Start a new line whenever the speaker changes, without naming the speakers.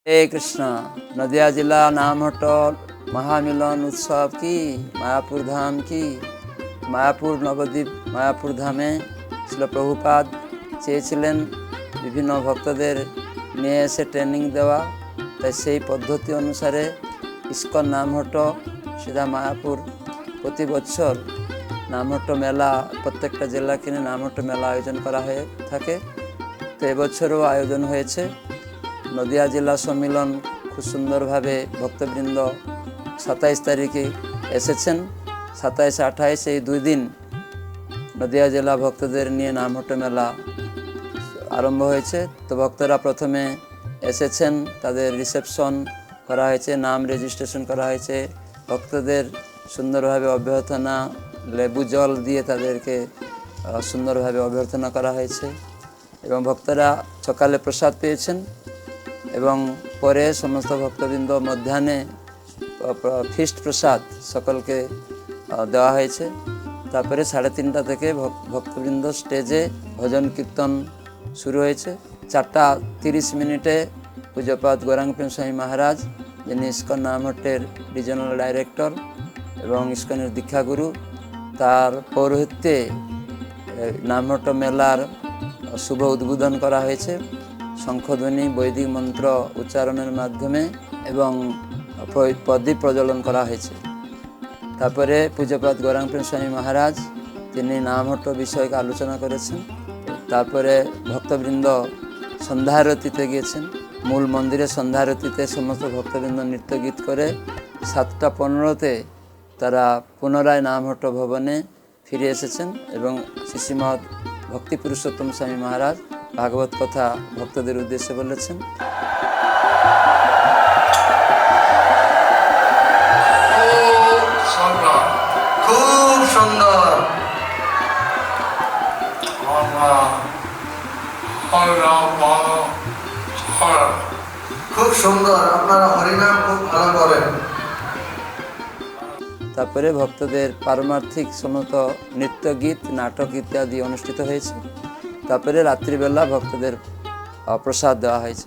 हे कृष्ण। नदिया जिला नामहट्ट महामिलन उत्सव की, मायापुर धाम की, मायापुर नवद्वीप मायापुर धामे ছিল প্রভুপাদ চেয়েছিলেন বিভিন্ন ভক্তদের নিয়ে এসে ট্রেনিং দেওয়া। তাই সেই পদ্ধতি অনুসারে ইস্কন নামহট্ট সিধা মায়াপুর প্রতি বছর নামহট্ট মেলা, প্রত্যেকটা জেলা কিনে নামহট্ট মেলা আয়োজন করা হয়ে থাকে। তো এবছরও আয়োজন হয়েছে। নদিয়া জেলা সম্মিলন খুব সুন্দরভাবে ভক্তবৃন্দ 27 তারিখে এসেছেন। 27-28 এই 2 দিন নদিয়া জেলা ভক্তদের নিয়ে নামহট্ট মেলা আরম্ভ হয়েছে। তো ভক্তরা প্রথমে এসেছেন, তাদের রিসেপশন করা হয়েছে, নাম রেজিস্ট্রেশন করা হয়েছে, ভক্তদের সুন্দরভাবে অভ্যর্থনা, লেবু জল দিয়ে তাদেরকে সুন্দরভাবে অভ্যর্থনা করা হয়েছে এবং ভক্তরা সকালে প্রসাদ পেয়েছেন এবং পরে সমস্ত ভক্তবৃন্দ মধ্যাহ্নে ফিস্ট প্রসাদ সকলকে দেওয়া হয়েছে। তারপরে 3:30 থেকে ভক্তবৃন্দ স্টেজে ভজন কীর্তন শুরু হয়েছে। 4:30 পূজ্যপাদ গৌরাঙ্গপ্রেম স্বামী মহারাজ, যিনি ইস্কন নামহট্টের রিজনাল ডাইরেক্টর এবং ইস্কনের দীক্ষাগুরু, তার পৌরোহিত্যে নামহট্ট মেলার শুভ উদ্বোধন করা হয়েছে শঙ্খধ্বনি, বৈদিক মন্ত্র উচ্চারণের মাধ্যমে এবং প্রদীপ প্রজ্বলন করা হয়েছে। তারপরে পূজ্যপাদ গৌরাঙ্গপ্রেম স্বামী মহারাজ তিনি নামহট্ট বিষয়কে আলোচনা করেছেন। তারপরে ভক্তবৃন্দ সন্ধ্যারতিতে গিয়েছেন। মূল মন্দিরে সন্ধ্যারতিতে সমস্ত ভক্তবৃন্দ নৃত্য গীত করে 7:15 তারা পুনরায় নামহট্ট ভবনে ফিরে এসেছেন এবং শ্রীশ্রীমৎ ভক্তি পুরুষোত্তম স্বামী মহারাজ ভাগবত কথা ভক্তদের উদ্দেশ্যে বলেছেন।
খুব সুন্দর, খুব সুন্দর, আপনারা হরিনাম খুব ভালো করেন।
তারপরে ভক্তদের পারমার্থিক সমস্ত নৃত্য গীত, নাটক ইত্যাদি অনুষ্ঠিত হয়েছে। তারপরে রাত্রিবেলা ভক্তদের প্রসাদ দেওয়া হয়েছে।